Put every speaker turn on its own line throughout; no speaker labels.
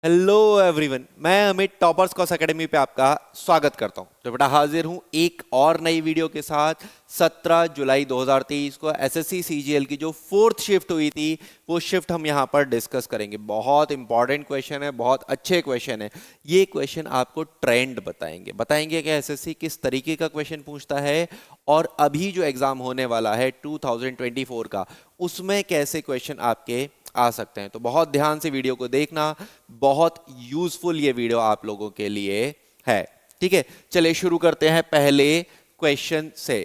Hello everyone, मैं Amit toppers cos academy पे आपका स्वागत करता हूं। तो बेटा हाजिर हूं एक और नई वीडियो के साथ। 17 जुलाई 2023 को एसएससी सीजीएल की जो फोर्थ शिफ्ट हुई थी वो शिफ्ट हम यहां पर डिस्कस करेंगे। बहुत इंपॉर्टेंट क्वेश्चन है, बहुत अच्छे क्वेश्चन है। ये क्वेश्चन आपको ट्रेंड बताएंगे कि एसएससी किस तरीके का क्वेश्चन पूछता है और अभी जो एग्जाम होने वाला है 2024 का उसमें कैसे क्वेश्चन आपके आ सकते हैं। तो बहुत ध्यान से वीडियो को देखना, बहुत यूजफुल ये वीडियो आप लोगों के लिए है। ठीक है, चलिए शुरू करते हैं पहले क्वेश्चन से।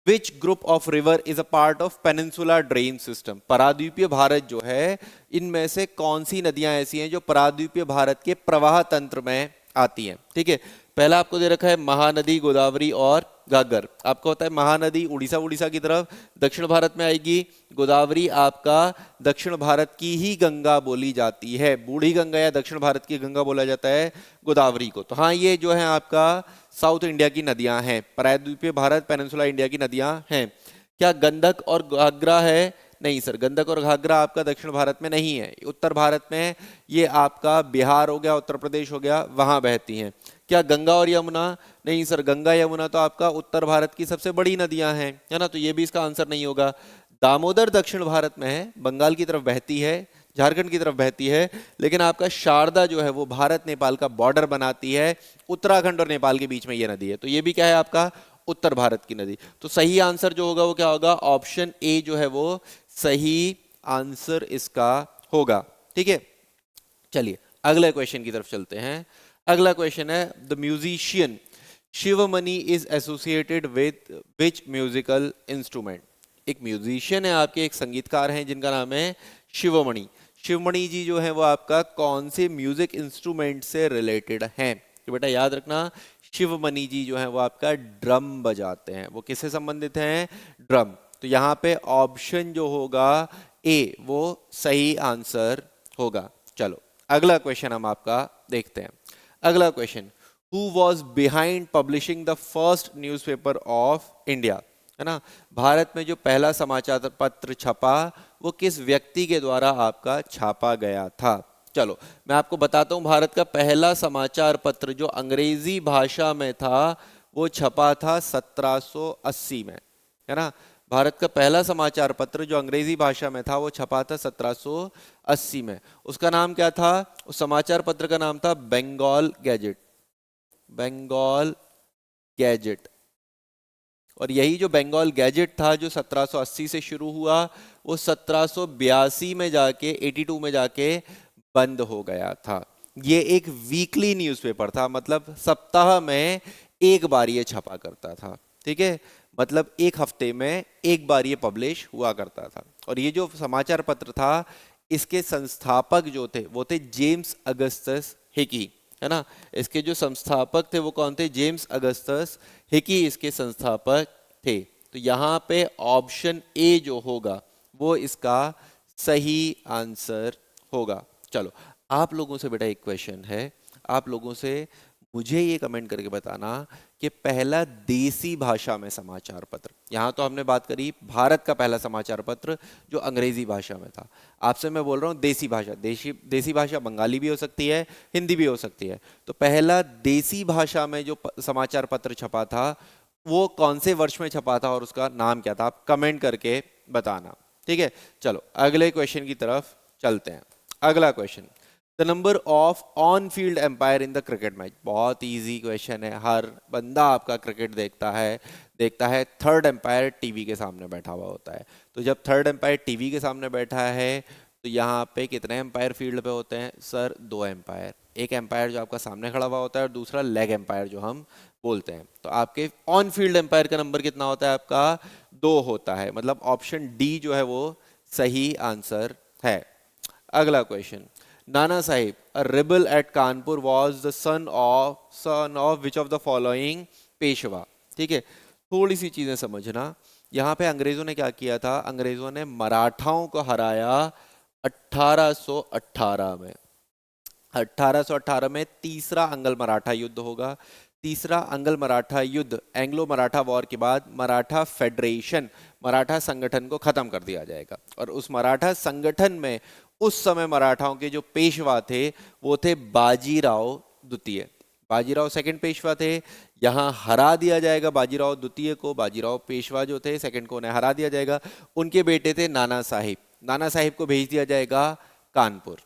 Which group of river is a part of peninsula drain system? पराद्वीपीय भारत जो है, इनमें से कौन सी नदियां ऐसी हैं जो पराद्वीपीय भारत के प्रवाह तंत्र में आती हैं? ठीक है, पहला आपको दे रखा है महानदी, गोदावरी और घाघर। आपको होता है महानदी उड़ीसा की तरफ दक्षिण भारत में आएगी, गोदावरी आपका दक्षिण भारत की ही गंगा बोली जाती है, बूढ़ी गंगा या दक्षिण भारत की गंगा बोला जाता है गोदावरी को। तो हाँ, ये जो है आपका साउथ इंडिया की नदियां हैं, प्रायद्वीपीय भारत पेनिनसुला इंडिया की नदियां हैं। क्या गंडक और घाघरा है? नहीं सर, गंडक और घाघरा आपका दक्षिण भारत में नहीं है, उत्तर भारत में। ये आपका बिहार हो गया, उत्तर प्रदेश हो गया, वहां बहती हैं। क्या गंगा और यमुना? नहीं सर, गंगा यमुना तो आपका उत्तर भारत की सबसे बड़ी नदियां हैं, है ना, तो ये भी इसका आंसर नहीं होगा। दामोदर दक्षिण भारत में है, बंगाल की तरफ बहती है, झारखंड की तरफ बहती है, लेकिन आपका शारदा जो है वो भारत नेपाल का बॉर्डर बनाती है, उत्तराखंड और नेपाल के बीच में ये नदी है। तो ये भी क्या है आपका उत्तर भारत की नदी। तो सही आंसर जो होगा वो क्या होगा? ऑप्शन ए जो है वो सही आंसर इसका होगा। ठीक है, चलिए अगले क्वेश्चन की तरफ चलते हैं। अगला क्वेश्चन है, the musician Sivamani is associated with which musical instrument? एक म्यूजिशियन है आपके, एक संगीतकार हैं जिनका नाम है शिवमणि। शिवमणि जी जो है वो आपका कौन से म्यूजिक इंस्ट्रूमेंट से रिलेटेड हैं? तो बेटा याद रखना, शिवमणि जी जो है वो आपका ड्रम बजाते हैं। वो किससे संबंधित हैं? ड्रम। तो यहाँ पे ऑप्शन जो होगा ए वो सही आंसर होगा। चलो अगला क्वेश्चन हम आपका देखते हैं। अगला question, who was behind publishing the first newspaper of India? है ना, भारत में जो पहला समाचार पत्र छपा वो किस व्यक्ति के द्वारा आपका छापा गया था? चलो मैं आपको बताता हूं, भारत का पहला समाचार पत्र जो अंग्रेजी भाषा में था वो छपा था 1780 में, है ना। भारत का पहला समाचार पत्र जो अंग्रेजी भाषा में था वो छपा था 1780 में। उसका नाम क्या था? उस समाचार पत्र का नाम था बंगाल गैजेट। बंगाल गैजेट। और यही जो बंगाल गैजेट था जो 1780 से शुरू हुआ वो 1782 में जाके 82 में जाके बंद हो गया था। ये एक वीकली न्यूज़पेपर था, मतलब सप्ताह में एक बार ये छपा करता था। ठीक है, मतलब एक हफ्ते में एक बार ये पब्लिश हुआ करता था। और ये जो समाचार पत्र था इसके संस्थापक जो थे वो थे जेम्स अगस्टस हिकी, है ना। इसके जो संस्थापक थे वो कौन थे? जेम्स अगस्टस हिकी इसके संस्थापक थे। तो यहाँ पे ऑप्शन ए जो होगा वो इसका सही आंसर होगा। चलो आप लोगों से बेटा एक क्वेश्चन है, आप लोगों से मुझे ये कमेंट करके बताना कि पहला देसी भाषा में समाचार पत्र, यहाँ तो हमने बात करी भारत का पहला समाचार पत्र जो अंग्रेजी भाषा में था। आपसे मैं बोल रहा हूँ देसी भाषा। देसी भाषा बंगाली भी हो सकती है, हिंदी भी हो सकती है। तो पहला देसी भाषा में जो समाचार पत्र छपा था वो कौन से वर्ष में छपा था और उसका नाम क्या था? आप कमेंट करके बताना। ठीक है, चलो अगले क्वेश्चन की तरफ चलते हैं। अगला question, the number of on field umpire in the cricket match. बहुत इजी क्वेश्चन है, हर बंदा आपका क्रिकेट देखता है। थर्ड एम्पायर टीवी के सामने बैठा हुआ होता है। तो जब थर्ड एम्पायर टीवी के सामने बैठा है तो यहाँ पे कितने एम्पायर फील्ड पे होते हैं? Sir 2 empire. एक एम्पायर जो आपका सामने खड़ा हुआ होता है और दूसरा लेग एम्पायर जो हम बोलते हैं। तो आपके ऑन फील्ड एम्पायर का नंबर कितना होता है? आपका 2 होता है, मतलब ऑप्शन डी जो है वो सही आंसर है। अगला question, Nana Sahib a rebel at Kanpur was the son of which of the following Peshwa? ठीक है, थोड़ी सी चीजें समझना। यहाँ पे अंग्रेजों ने क्या किया था? अंग्रेजों ने मराठाओं को हराया 1818 में। 1818 में तीसरा अंगल मराठा युद्ध होगा। तीसरा अंगल मराठा युद्ध, एंग्लो मराठा वॉर के बाद मराठा फेडरेशन, मराठा संगठन को खत्म कर दिया जाएगा। और उस मराठा संगठन में उस समय मराठाओं के जो पेशवा थे वो थे बाजीराव द्वितीय। बाजीराव सेकंड पेशवा थे, यहाँ हरा दिया जाएगा बाजीराव द्वितीय को, बाजीराव पेशवा जो थे सेकंड को उन्हें हरा दिया जाएगा। उनके बेटे थे नाना साहिब, नाना साहिब को भेज दिया जाएगा कानपुर,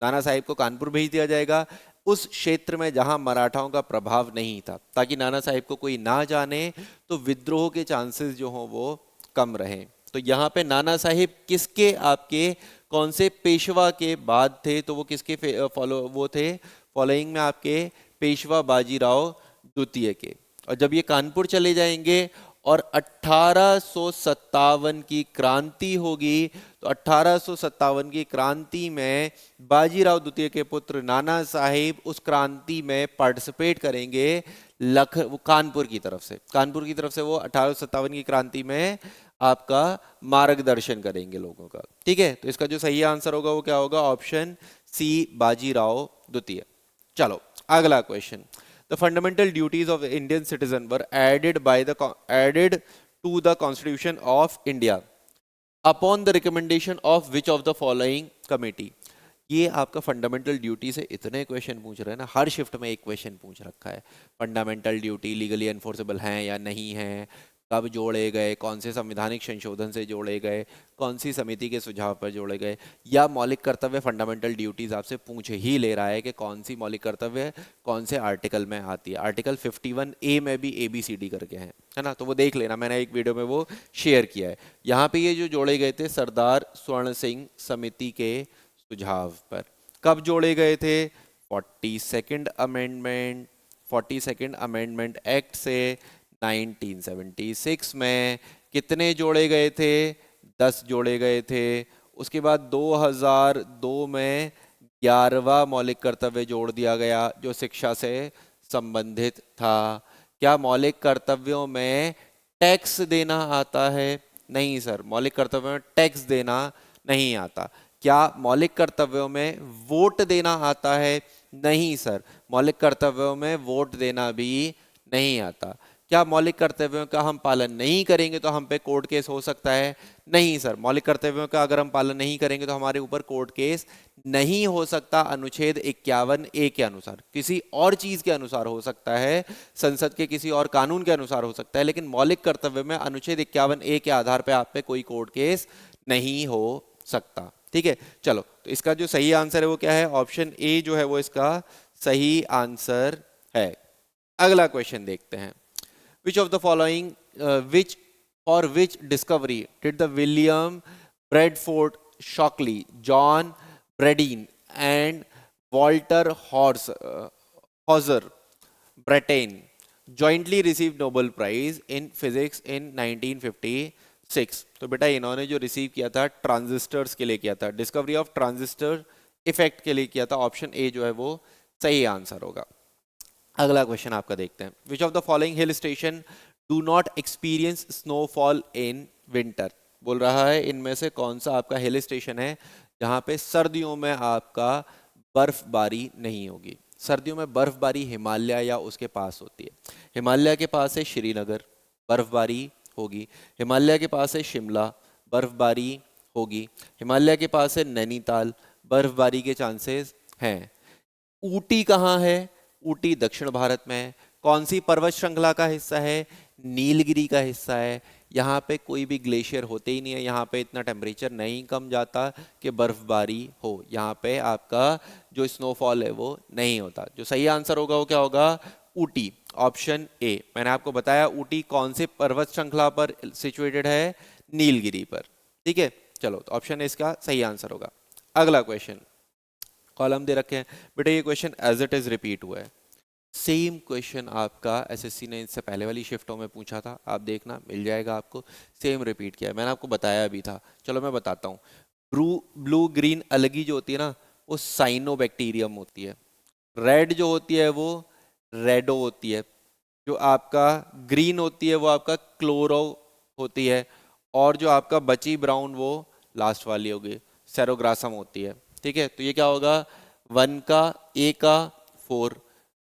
नाना साहिब को कानपुर भेज दिया जाएगा, उस क्षेत्र में जहां मराठाओं का प्रभाव नहीं था, ताकि नाना साहिब को कोई ना जाने तो विद्रोह के चांसेस जो हों वो कम रहें। तो यहाँ पे नाना साहिब किसके, आपके कौन से पेशवा के बाद थे, तो वो किसके वो थे फॉलोइंग में आपके पेशवा बाजीराव द्वितीय के। और जब ये कानपुर चले जाएंगे और 1857 की क्रांति होगी, तो 1857 की क्रांति में बाजीराव द्वितीय के पुत्र नाना साहिब उस क्रांति में पार्टिसिपेट करेंगे कानपुर की तरफ से, कानपुर की तरफ से वो 1857 की क्रांति में आपका मार्गदर्शन करेंगे लोगों का। ठीक है, तो इसका जो सही आंसर होगा वो क्या होगा, ऑप्शन सी बाजीराव द्वितीय। चलो अगला question, the fundamental duties of Indian citizen were added to the Constitution of India upon the recommendation of which of the following committee। ये आपका फंडामेंटल ड्यूटी से इतने क्वेश्चन पूछ रहे हैं ना, हर शिफ्ट में एक क्वेश्चन पूछ रखा है। फंडामेंटल ड्यूटी लीगली एनफोर्सेबल हैं या नहीं हैं, कब जोड़े गए, कौन से संवैधानिक संशोधन से जोड़े गए, कौन सी समिति के सुझाव पर जोड़े गए, या मौलिक कर्तव्य फंडामेंटल ड्यूटीज आपसे पूछ ही ले रहा है कि कौन सी मौलिक कर्तव्य कौन से आर्टिकल में आती है। आर्टिकल 51A में भी ABCD करके हैं, है ना, तो वो देख लेना, मैंने एक वीडियो में वो शेयर किया है। यहाँ पे ये जो जोड़े गए थे सरदार स्वर्ण सिंह समिति के सुझाव पर, कब जोड़े गए थे, 42nd अमेंडमेंट एक्ट से 1976 में। कितने जोड़े गए थे, 10 जोड़े गए थे। उसके बाद 2002 में 11वां मौलिक कर्तव्य जोड़ दिया गया जो शिक्षा से संबंधित था। क्या मौलिक कर्तव्यों में टैक्स देना आता है, नहीं सर, मौलिक कर्तव्यों में टैक्स देना नहीं आता। क्या मौलिक कर्तव्यों में वोट देना आता है, नहीं सर, मौलिक कर्तव्यों में वोट देना भी नहीं आता। क्या मौलिक कर्तव्यों का हम पालन नहीं करेंगे तो हम पे कोर्ट केस हो सकता है, नहीं सर, मौलिक कर्तव्यों का अगर हम पालन नहीं करेंगे तो हमारे ऊपर कोर्ट केस नहीं हो सकता। अनुच्छेद 51A के अनुसार, किसी और चीज के अनुसार हो सकता है, संसद के किसी और कानून के अनुसार हो सकता है, लेकिन मौलिक कर्तव्य में अनुच्छेद 51A के आधार पर आप पे कोई कोर्ट केस नहीं हो सकता। ठीक है, चलो तो इसका जो सही आंसर है वो क्या है, ऑप्शन ए जो है वो इसका सही आंसर है। अगला क्वेश्चन देखते हैं, which of the following which discovery did the William Bradford Shockley, John Bradeen and Walter Hauser Brattain jointly received Nobel Prize in Physics in 1956। तो बेटा इन्होंने जो रिसीव किया था ट्रांजिस्टर्स के लिए किया था, डिस्कवरी ऑफ ट्रांजिस्टर इफेक्ट के लिए किया था, ऑप्शन ए जो है वो सही आंसर होगा। अगला क्वेश्चन आपका देखते हैं, which of the following hill station do not experience snowfall in winter. बोल रहा है इनमें से कौन सा आपका हिल स्टेशन है जहां पे सर्दियों में आपका बर्फबारी नहीं होगी। सर्दियों में बर्फबारी हिमालय या उसके पास होती है। हिमालय के पास है श्रीनगर, बर्फबारी होगी। हिमालय के पास है शिमला, बर्फबारी होगी। हिमालय के पास है नैनीताल, बर्फबारी के चांसेस हैं। ऊटी कहाँ है, ऊटी दक्षिण भारत में है। कौन सी पर्वत श्रृंखला का हिस्सा है, नीलगिरी का हिस्सा है। यहाँ पे कोई भी ग्लेशियर होते ही नहीं है, यहाँ पे इतना टेम्परेचर नहीं कम जाता कि बर्फबारी हो, यहाँ पे आपका जो स्नोफॉल है वो नहीं होता। जो सही आंसर होगा वो क्या होगा, ऊटी, ऑप्शन ए। मैंने आपको बताया ऊटी कौन से पर्वत श्रृंखला पर सिचुएटेड है, नीलगिरी पर। ठीक है, चलो तो ऑप्शन ए इसका सही आंसर होगा। अगला क्वेश्चन, कॉलम दे रखे हैं बेटा, ये question as it is repeat हुआ है। सेम क्वेश्चन आपका एसएससी ने इससे पहले वाली शिफ्टों में पूछा था, आप देखना मिल जाएगा आपको। सेम रिपीट किया है, मैंने आपको बताया भी था। चलो मैं बताता हूँ, ब्लू ग्रीन अलगी जो होती है ना वो साइनोबैक्टीरियम होती है। रेड जो होती है वो रेडो होती है। जो आपका ग्रीन होती है वो आपका क्लोरो होती है। और जो आपका बची ब्राउन वो लास्ट वाली होगी, सेरोग्रासम होती है। ठीक है, तो ये क्या होगा, 1 का, ए का 4,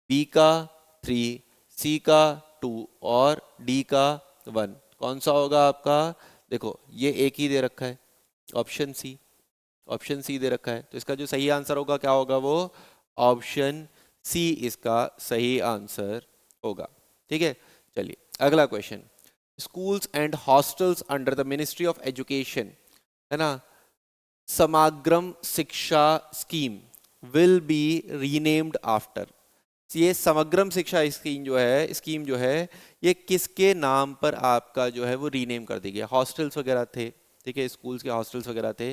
बी का 3, सी का 2 और डी का 1। कौन सा होगा आपका, देखो ये एक ही दे रखा है, ऑप्शन सी। ऑप्शन सी दे रखा है, तो इसका जो सही आंसर होगा क्या होगा, वो ऑप्शन सी इसका सही आंसर होगा। ठीक है, चलिए अगला question. Schools and hostels under the ministry of education, है ना, समग्रम शिक्षा scheme will be renamed after. ये समग्रम शिक्षा स्कीम जो है ये किसके नाम पर आपका जो है वो रीनेम कर दी गई। हॉस्टल्स वगैरह थे, ठीक है, स्कूल्स के हॉस्टल्स वगैरह थे,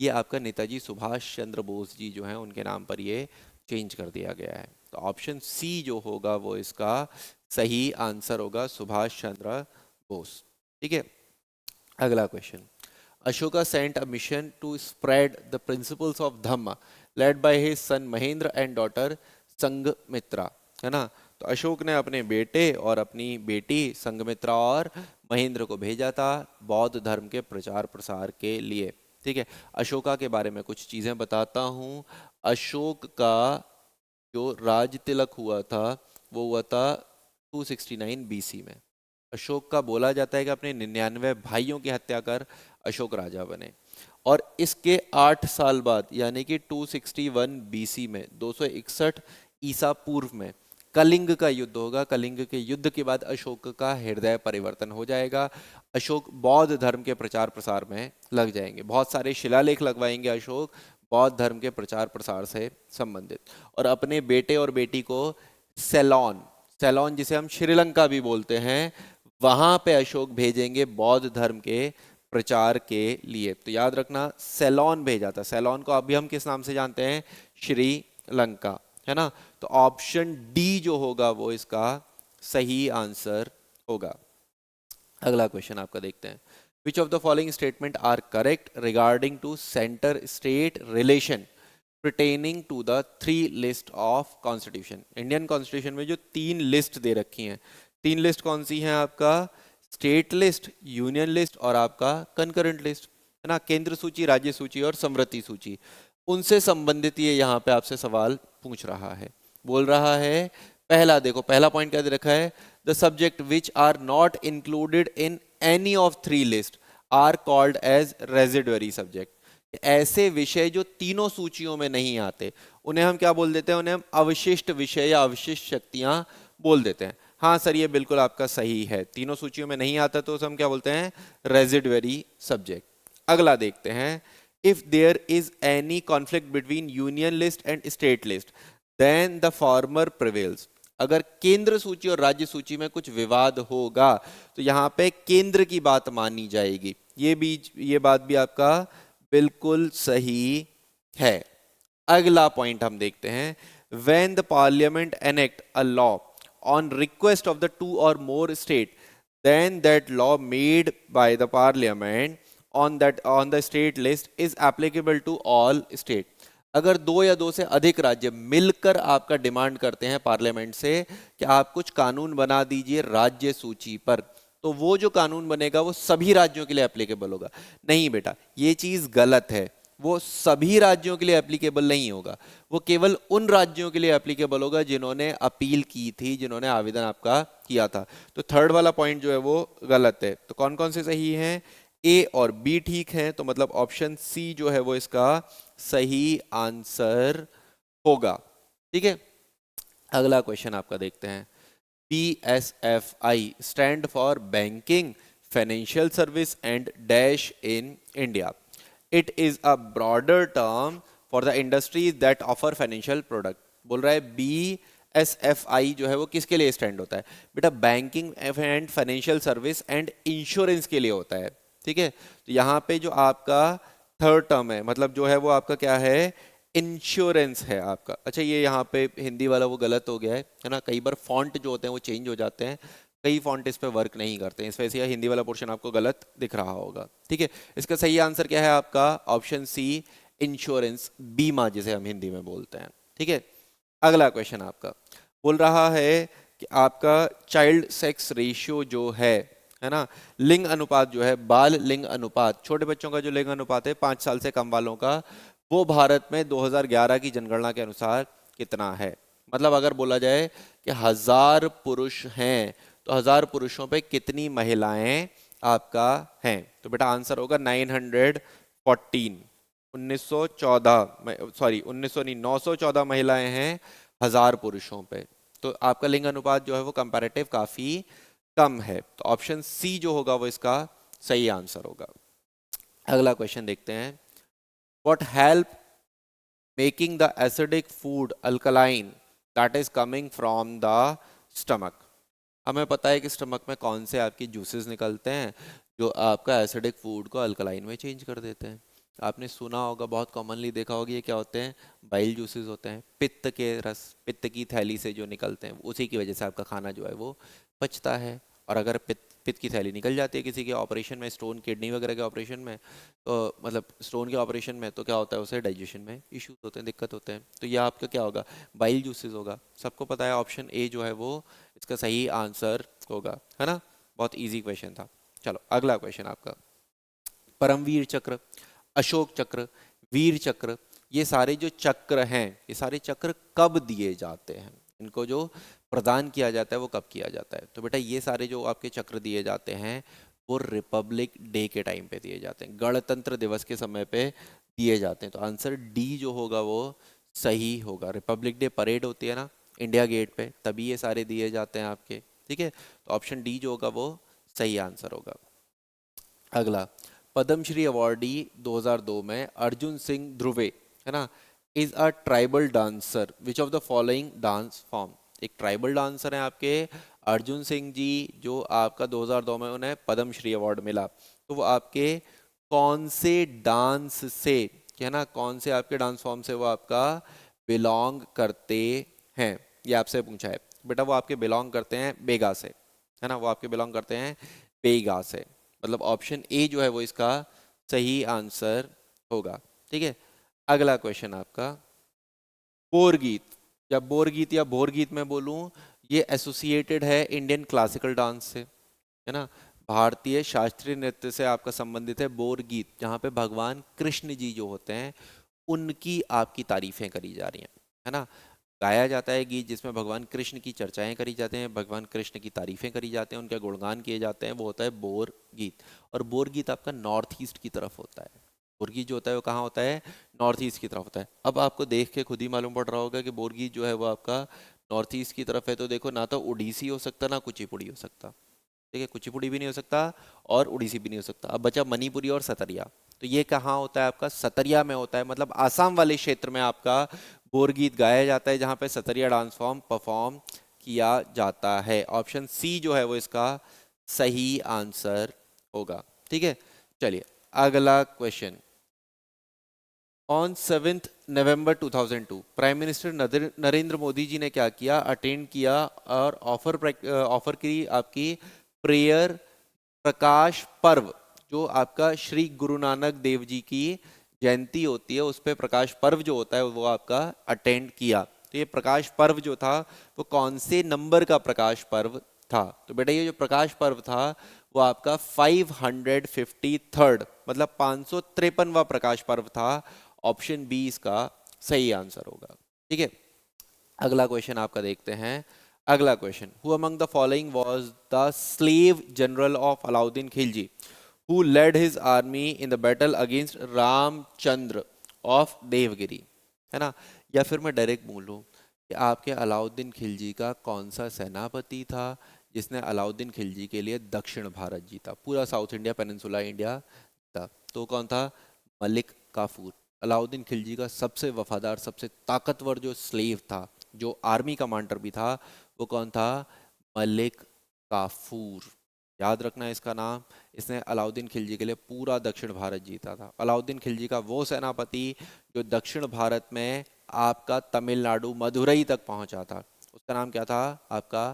ये आपका नेताजी सुभाष चंद्र बोस जी जो है उनके नाम पर ये चेंज कर दिया गया है। तो ऑप्शन सी जो होगा वो इसका सही आंसर होगा, सुभाष चंद्र बोस। ठीक है, अगला question. Ashoka sent a mission to spread the principles of Dhamma, led by his son Mahendra and daughter Sanghamitra, है ना। तो अशोक ने अपने बेटे और अपनी बेटी संघमित्रा और महेंद्र को भेजा था बौद्ध धर्म के प्रचार प्रसार के लिए। ठीक है, अशोका के बारे में कुछ चीजें बताता हूँ। अशोक का जो राज तिलक हुआ था वो हुआ था 269 बीसी में। अशोक का बोला जाता है कि अपने 99 भाइयों की हत्या कर अशोक राजा बने, और इसके 8 साल बाद यानी कि 261 बीसी में 261 ईसा पूर्व में कलिंग का युद्ध होगा। कलिंग के युद्ध के बाद अशोक का हृदय परिवर्तन हो जाएगा। अशोक बौद्ध धर्म के प्रचार प्रसार में लग जाएंगे, बहुत सारे शिलालेख लगवाएंगे अशोक बौद्ध धर्म के प्रचार प्रसार से संबंधित, और अपने बेटे और बेटी को सेलोन, सेलोन जिसे हम श्रीलंका भी बोलते हैं, वहां पे अशोक भेजेंगे बौद्ध धर्म के प्रचार के लिए। तो याद रखना सेलोन भेजा था। सेलोन को अभी हम किस नाम से जानते हैं, श्रीलंका, है ना। तो ऑप्शन डी जो होगा वो इसका सही आंसर होगा। अगला क्वेश्चन आपका देखते हैं। Which of the following statement are correct regarding to centre state relation pertaining to the 3 list of constitution. Indian constitution में जो 3 लिस्ट दे रखी हैं, 3 लिस्ट कौन सी हैं आपका, स्टेट लिस्ट, यूनियन लिस्ट और आपका कंकरेंट लिस्ट, है ना। केंद्र सूची, राज्य सूची और समृद्धि सूची, उनसे संबंधित ये यहाँ पे आपसे सवाल पूछ रहा है। बोल रहा है पहला, देखो पहला पॉइंट क्या दे रखा है, the subject which are not included in any of 3 list are called as residuary subject. ऐसे विषय जो तीनों सूचियों में नहीं आते उन्हें हम क्या बोल देते हैं, उन्हें हम अवशिष्ट विषय या अवशिष्ट शक्तियां बोल देते हैं। हाँ सर, ये बिल्कुल आपका सही है, तीनों सूचियों में नहीं आता तो हम क्या बोलते हैं, रेजिडुअरी सब्जेक्ट। अगला देखते हैं। If there is any conflict between union list and state list then the former prevails. अगर केंद्र सूची और राज्य सूची में कुछ विवाद होगा तो यहाँ पे केंद्र की बात मानी जाएगी। ये बात भी आपका बिल्कुल सही है। अगला पॉइंट हम देखते हैं। When the parliament enact a law on request of the 2 or more state then that law made by the parliament on the state list is applicable to all state. अगर 2 या 2 से अधिक राज्य मिलकर आपका डिमांड करते हैं पार्लियामेंट से कि आप कुछ कानून बना दीजिए राज्य सूची पर, तो वो जो कानून बनेगा वो सभी राज्यों के लिए एप्लीकेबल होगा। नहीं बेटा, ये चीज गलत है, वो सभी राज्यों के लिए एप्लीकेबल नहीं होगा, वो केवल उन राज्यों के लिए एप्लीकेबल होगा जिन्होंने अपील की थी, जिन्होंने आवेदन आपका किया था। तो थर्ड वाला पॉइंट जो है वो गलत है। तो कौन कौन से सही हैं, ए और बी ठीक है, तो मतलब ऑप्शन सी जो है वो इसका सही आंसर होगा। ठीक है, अगला क्वेश्चन आपका देखते हैं। BSFI stand for Banking, Financial Service and Dash in India. It is a broader term for the industries that offer financial product. बोल रहा है BSFI जो है वो किसके लिए स्टैंड होता है बेटा, banking and financial service and insurance के लिए होता है। ठीक है, तो यहाँ पे जो आपका थर्ड टर्म है, मतलब जो है वो आपका क्या है, इंश्योरेंस है आपका। अच्छा, ये यहाँ पे हिंदी वाला वो गलत हो गया है ना, कई बार फॉन्ट जो होते हैं वो चेंज हो जाते हैं, कई फॉन्ट इस पे वर्क नहीं करते हैं, इस वजह से हिंदी वाला पोर्शन आपको गलत दिख रहा होगा। ठीक है, इसका सही आंसर क्या है आपका, ऑप्शन सी, इंश्योरेंस, बीमा जिसे हम हिंदी में बोलते हैं। ठीक है, अगला क्वेश्चन आपका बोल रहा है कि आपका चाइल्ड सेक्स रेशियो जो है ना, लिंग अनुपात जो है, बाल लिंग अनुपात, छोटे बच्चों का जो लिंग अनुपात है 5 साल से कम वालों का, वो भारत में 2011 की जनगणना के अनुसार कितना है। मतलब अगर बोला जाए कि 1000 पुरुष हैं तो 1000 पुरुषों पे कितनी महिलाएं आपका हैं, तो बेटा आंसर होगा 914। 1914, सॉरी 1900 नहीं, 914 महिलाएं हैं 1000 पुरुषों पे। तो आपका लिंग अनुपात जो है वो कंपैरेटिव काफी कम है। तो ऑप्शन सी जो होगा वो इसका सही आंसर होगा। अगला क्वेश्चन देखते हैं। What help making the acidic food alkaline that is coming from the stomach. हमें पता है कि स्टमक में कौन से आपके जूसेस निकलते हैं जो आपका एसिडिक फूड को अल्कलाइन में चेंज कर देते हैं। आपने सुना होगा, बहुत कॉमनली देखा होगा, ये क्या होते हैं? बाइल जूसेस होते हैं। पित्त के रस, पित्त की थैली से जो निकलते हैं, उसी की वजह से आपका खाना जो है वो पचता है। और अगर पित्त की थैली निकल जाती है किसी के ऑपरेशन में, स्टोन किडनी वगैरह के ऑपरेशन में, तो मतलब स्टोन के ऑपरेशन में, तो क्या होता है, उसे डाइजेशन में इश्यूज होते हैं, दिक्कत होते हैं। तो यह आपका क्या होगा? बाइल जूसेस होगा। सबको पता है ऑप्शन ए जो है वो इसका सही आंसर होगा, है ना? बहुत इजी क्वेश्चन था। चलो अगला क्वेश्चन आपका। परमवीर चक्र, अशोक चक्र, वीर चक्र, ये सारे जो चक्र हैं, ये सारे चक्र कब दिए जाते हैं? इनको जो प्रदान किया जाता है वो कब किया जाता है? तो बेटा ये सारे जो आपके चक्र दिए जाते हैं वो रिपब्लिक डे के टाइम पे दिए जाते हैं, गणतंत्र दिवस के समय पे दिए जाते हैं। तो आंसर डी जो होगा वो सही होगा। रिपब्लिक डे परेड होती है ना इंडिया गेट पे, तभी ये सारे दिए जाते हैं आपके। ठीक है, तो ऑप्शन डी जो होगा वो सही आंसर होगा। अगला, पद्मश्री अवार्डी 2002 में अर्जुन सिंह ध्रुवे, है ना, is a tribal dancer which of the following dance form. एक ट्राइबल डांसर हैं आपके अर्जुन सिंह जी, जो आपका 2002 में उन्हें पद्मश्री अवार्ड मिला। तो वो आपके कौन से डांस से, है ना, कौन से आपके डांस फॉर्म से वो आपका बिलोंग करते हैं, ये आपसे पूछा है। बेटा वो आपके बिलोंग करते हैं बेगा से, है ना, वो आपके बिलोंग करते हैं बेगा से। मतलब ऑप्शन ए जो है वो इसका सही आंसर होगा। ठीक है, अगला क्वेश्चन आपका। बोरगीत, या बोरगीत या बोरगीत में बोलूं, ये एसोसिएटेड है इंडियन क्लासिकल डांस से, है ना। भारतीय शास्त्रीय नृत्य से आपका संबंधित है बोरगीत, जहाँ पे भगवान कृष्ण जी जो होते हैं उनकी आपकी तारीफें करी जा रही हैं, है ना। गाया जाता है गीत जिसमें भगवान कृष्ण की चर्चाएं करी जाते हैं, भगवान कृष्ण की तारीफें करी जाते हैं, उनके गुणगान किए जाते हैं, वो होता है बोर गीत। और बोर गीत आपका नॉर्थ ईस्ट की तरफ होता है। बोरगीत जो होता है वो कहाँ होता है? नॉर्थ ईस्ट की तरफ होता है। अब आपको देख के खुद ही मालूम पड़ रहा होगा कि बोरगीत जो है वो आपका नॉर्थ ईस्ट की तरफ है। तो देखो, ना तो उड़ीसी हो सकता ना कुचिपुड़ी हो सकता। ठीक है, कुचिपुड़ी भी नहीं हो सकता और उड़ीसी भी नहीं हो सकता। अब बचा मणिपुरी और सतरिया। तो ये कहाँ होता है आपका? सतरिया में होता है, मतलब आसाम वाले क्षेत्र में आपका बोरगीत गाया जाता है, जहाँ पे सतरिया डांस फॉर्म परफॉर्म किया जाता है। ऑप्शन सी जो है वो इसका सही आंसर होगा। ठीक है, चलिए अगला question. On 7 November 2002 prime minister Narendra Modi ji ने क्या किया? अटेंड किया और ऑफर की आपकी प्रेयर प्रकाश पर्व, जो आपका श्री गुरु नानक देव जी की जयंती होती है, उस पे प्रकाश पर्व जो होता है वो आपका अटेंड किया। तो ये प्रकाश पर्व जो था वो कौन से नंबर का प्रकाश पर्व था? तो बेटा ये जो प्रकाश पर्व था वो आपका 553rd, मतलब 553वां प्रकाश पर्व था। ऑप्शन बी इसका सही आंसर होगा। ठीक है, अगला क्वेश्चन आपका देखते हैं। अगला question, who among the following was the slave general of Alauddin Khilji who led his army in the battle against Ramchandra of Devagiri, है ना। या फिर मैं डायरेक्ट बोलूं कि आपके अलाउद्दीन खिलजी का कौन सा सेनापति था जिसने अलाउद्दीन खिलजी के लिए दक्षिण भारत जीता, पूरा साउथ इंडिया, पेनिनसुला इंडिया जीता? तो कौन था? मलिक काफूर। अलाउद्दीन खिलजी का सबसे वफादार, सबसे ताकतवर जो स्लेव था, जो आर्मी कमांडर भी था, वो कौन था? मलिक काफूर। याद रखना है इसका नाम। इसने अलाउद्दीन खिलजी के लिए पूरा दक्षिण भारत जीता था। अलाउद्दीन खिलजी का वो सेनापति जो दक्षिण भारत में आपका तमिलनाडु मदुरई तक पहुंचा था, उसका नाम क्या था? आपका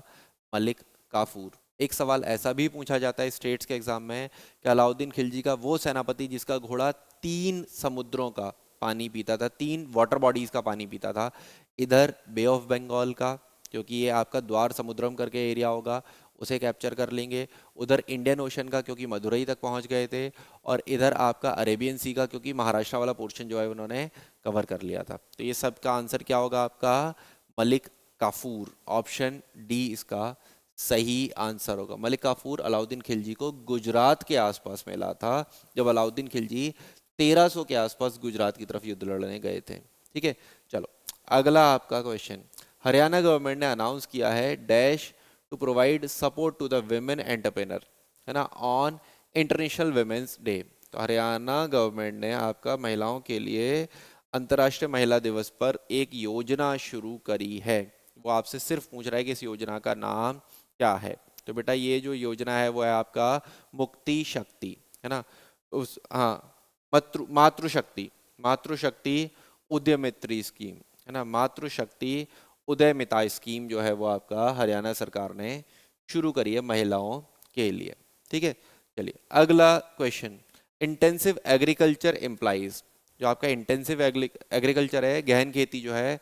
मलिक काफूर। एक सवाल ऐसा भी पूछा जाता है स्टेट्स के एग्जाम में कि अलाउद्दीन खिलजी का वो सेनापति जिसका घोड़ा 3 समुद्रों का पानी पीता था, 3 वाटर बॉडीज का पानी पीता था। इधर बे ऑफ बंगाल का, क्योंकि ये आपका द्वार समुद्रम करके एरिया होगा, उसे कैप्चर कर लेंगे। उधर इंडियन ओशन का, क्योंकि मदुरई तक पहुंच गए थे। और इधर आपका अरेबियन सी का, क्योंकि महाराष्ट्र वाला पोर्शन जो है उन्होंने कवर कर लिया था। तो ये सब का आंसर क्या होगा आपका? मलिक काफूर। ऑप्शन डी इसका सही आंसर होगा। मलिक काफूर अलाउद्दीन खिलजी को गुजरात के आसपास मिला था जब अलाउद्दीन खिलजी 1300 के आसपास गुजरात की तरफ युद्ध लड़ने गए थे। ठीक है, चलो अगला आपका क्वेश्चन। हरियाणा गवर्नमेंट ने अनाउंस किया है dash to provide support to the women entrepreneur, है ना, ऑन इंटरनेशनल वुमेन्स डे। तो हरियाणा गवर्नमेंट ने आपका महिलाओं के लिए अंतर्राष्ट्रीय महिला दिवस पर एक योजना शुरू करी है। वो आपसे सिर्फ पूछ रहा है कि इस योजना का नाम क्या है। तो बेटा ये जो योजना है वो है आपका मुक्ति शक्ति, है ना, उस हाँ मातृशक्ति, मातृशक्ति उद्यमित्री स्कीम, है ना, मातृशक्ति उदयमिता स्कीम जो है वो आपका हरियाणा सरकार ने शुरू करी है महिलाओं के लिए। ठीक है, चलिए अगला क्वेश्चन। इंटेंसिव एग्रीकल्चर इम्प्लाइज, जो आपका इंटेंसिव एग्रीकल्चर है, गहन खेती जो है,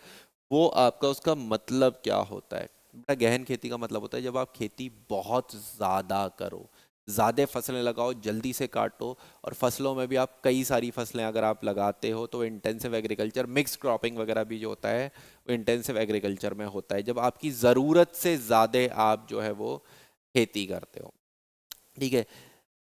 वो आपका उसका मतलब क्या होता है। बेटा गहन खेती का मतलब होता है जब आप खेती बहुत ज़्यादा करो, ज़्यादा फसलें लगाओ, जल्दी से काटो, और फसलों में भी आप कई सारी फसलें अगर आप लगाते हो तो इंटेंसिव एग्रीकल्चर, मिक्स क्रॉपिंग वगैरह भी जो होता है वो इंटेंसिव एग्रीकल्चर में होता है, जब आपकी ज़रूरत से ज़्यादा आप जो है वो खेती करते हो। ठीक है,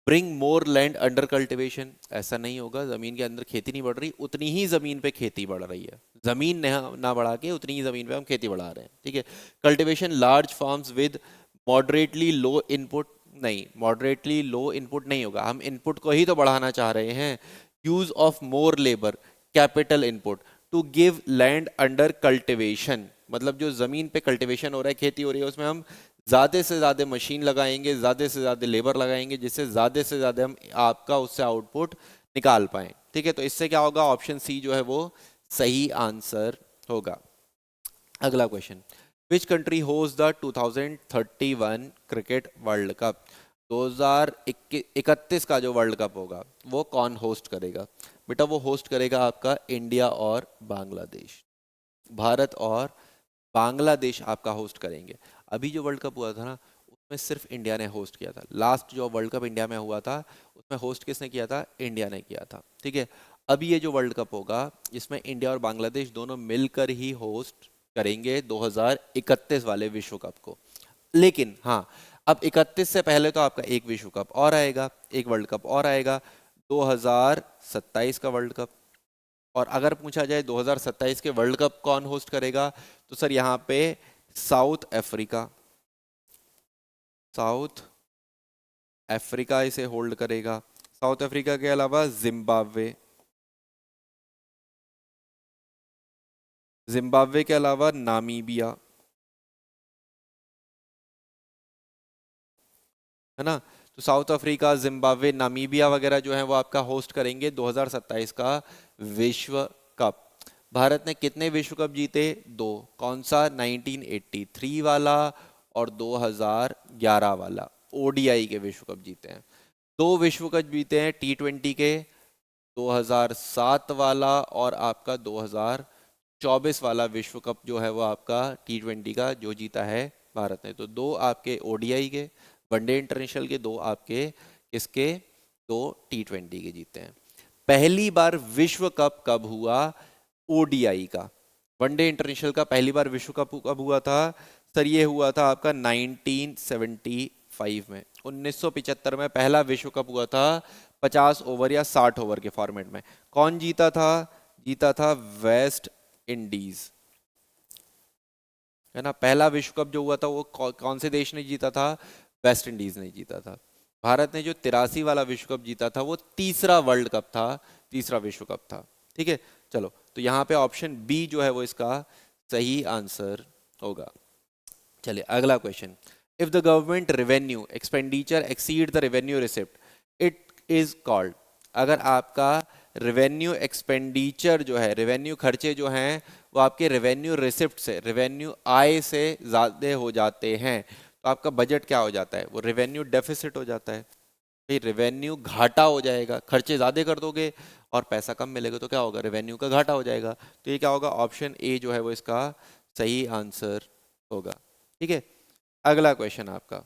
bring more land under cultivation, ऐसा नहीं होगा, जमीन के अंदर खेती नहीं बढ़ रही, उतनी ही जमीन पे खेती बढ़ रही है, जमीन ना बढ़ा के उतनी ही जमीन पे हम खेती बढ़ा रहे हैं। ठीक है, cultivation large farms with moderately low input, नहीं मॉडरेटली लो इनपुट नहीं होगा, हम इनपुट को ही तो बढ़ाना चाह रहे हैं। Use of more labour capital input to give land under cultivation, मतलब जो जमीन पे कल्टिवेशन हो रहा है, खेती हो रही है, उसमें हम ज़्यादा से ज़्यादा मशीन लगाएंगे, ज़्यादा से ज़्यादा लेबर लगाएंगे, जिससे ज़्यादा से ज़्यादा हम आपका उससे आउटपुट निकाल पाएँ। ठीक है, तो इससे क्या होगा, ऑप्शन सी जो है वो सही आंसर होगा। अगला question, which country host the 2031 cricket world cup, 2031 का जो वर्ल्ड कप होगा वो कौन होस्ट करेगा। बेटा वो होस्ट करेगा आपका इंडिया और बांग्लादेश, भारत और बांग्लादेश आपका होस्ट करेंगे। अभी जो वर्ल्ड कप हुआ था ना उसमें सिर्फ इंडिया ने होस्ट किया था, लास्ट जो वर्ल्ड कप इंडिया में हुआ था उसमें होस्ट किसने किया था, इंडिया ने किया था। ठीक है, अभी ये जो वर्ल्ड कप होगा इसमें इंडिया और बांग्लादेश दोनों मिलकर ही होस्ट करेंगे 2031 वाले विश्व कप को। लेकिन हाँ, अब 31 से पहले तो आपका एक विश्व कप और आएगा, एक वर्ल्ड कप और आएगा, 2027 का वर्ल्ड कप। और अगर पूछा जाए 2027 के वर्ल्ड कप कौन होस्ट करेगा, तो सर यहाँ पे साउथ अफ्रीका, साउथ अफ्रीका इसे होल्ड करेगा। साउथ अफ्रीका के अलावा जिम्बाब्वे, जिम्बाब्वे के अलावा नामीबिया, है ना, तो साउथ अफ्रीका, जिम्बाब्वे, नामीबिया वगैरह जो है वो आपका होस्ट करेंगे 2027 का विश्व कप। भारत ने कितने विश्व कप जीते, दो, कौन सा, 1983 वाला और 2011 वाला, ओडीआई के विश्व कप जीते हैं। दो विश्व कप जीते हैं T20 के, 2007 वाला और आपका 2024 वाला विश्व कप जो है वो आपका T20 का जो जीता है भारत ने। तो दो आपके ओडीआई के वनडे इंटरनेशनल के, दो आपके किसके, दो T20 के जीते हैं। पहली बार विश्व कप कब हुआ, ओडीआई का, वनडे इंटरनेशनल का पहली बार विश्व कप कब हुआ था सर, ये हुआ था आपका 1975 में, 1975 में पहला विश्व कप हुआ था 50 ओवर या 60 ओवर के फॉर्मेट में। कौन जीता था, जीता था वेस्ट इंडीज, है ना, पहला विश्व कप जो हुआ था वो कौन से देश ने जीता था, वेस्ट इंडीज ने जीता था। भारत ने जो 83 वाला विश्व कप जीता था वो तीसरा वर्ल्ड कप था, तीसरा विश्व कप था। ठीक है, चलो तो यहाँ पे ऑप्शन बी जो है वो इसका सही आंसर होगा। चलिए अगला question, if the government revenue expenditure exceed the revenue receipt it is called, अगर आपका रेवेन्यू एक्सपेंडिचर जो है, रेवेन्यू खर्चे जो हैं वो आपके रेवेन्यू रिसिप्ट से, रेवेन्यू आय से ज़्यादा हो जाते हैं, तो आपका बजट क्या हो जाता है, वो रेवेन्यू डेफिसिट हो जाता है। भाई रेवेन्यू घाटा हो जाएगा, खर्चे ज़्यादा कर दोगे और पैसा कम मिलेगा तो क्या होगा, रेवेन्यू का घाटा हो जाएगा। तो ये क्या होगा, ऑप्शन ए जो है वो इसका सही आंसर होगा। ठीक है, अगला क्वेश्चन आपका,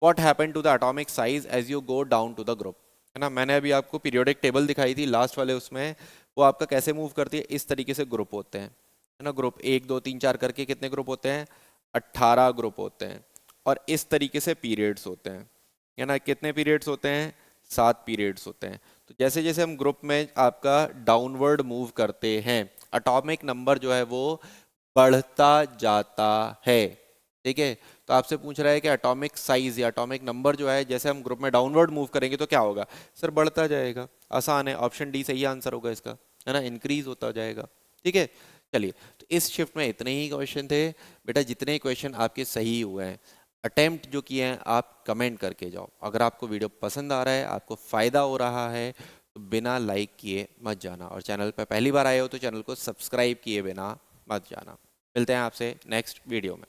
what happen to the atomic size as you go down to the group, है ना, मैंने अभी आपको पीरियोडिक टेबल दिखाई थी लास्ट वाले उसमें, वो आपका कैसे मूव करती है, इस तरीके से ग्रुप होते हैं, है ना, ग्रुप 1 2 3 4 करके कितने ग्रुप होते हैं, 18 ग्रुप होते हैं, और इस तरीके से पीरियड्स होते हैं, है ना, कितने पीरियड्स होते हैं, 7 पीरियड्स होते हैं। तो जैसे जैसे हम ग्रुप में आपका डाउनवर्ड मूव करते हैं, एटॉमिक नंबर जो है वो बढ़ता जाता है। ठीक है, तो आपसे पूछ रहा है कि एटॉमिक साइज या एटॉमिक नंबर जो है जैसे हम ग्रुप में डाउनवर्ड मूव करेंगे तो क्या होगा? सर बढ़ता जाएगा। आसान है, ऑप्शन डी सही आंसर होगा इसका, है ना, इंक्रीज होता जाएगा। ठीक है, चलिए, तो इस शिफ्ट में इतने ही क्वेश्चन थे बेटा। जितने क्वेश्चन आपके सही हुए हैं, अटेम्प्ट जो किए हैं, आप कमेंट करके जाओ। अगर आपको वीडियो पसंद आ रहा है, आपको फ़ायदा हो रहा है, तो बिना लाइक किए मत जाना, और चैनल पर पहली बार आए हो तो चैनल को सब्सक्राइब किए बिना मत जाना। मिलते हैं आपसे नेक्स्ट वीडियो में।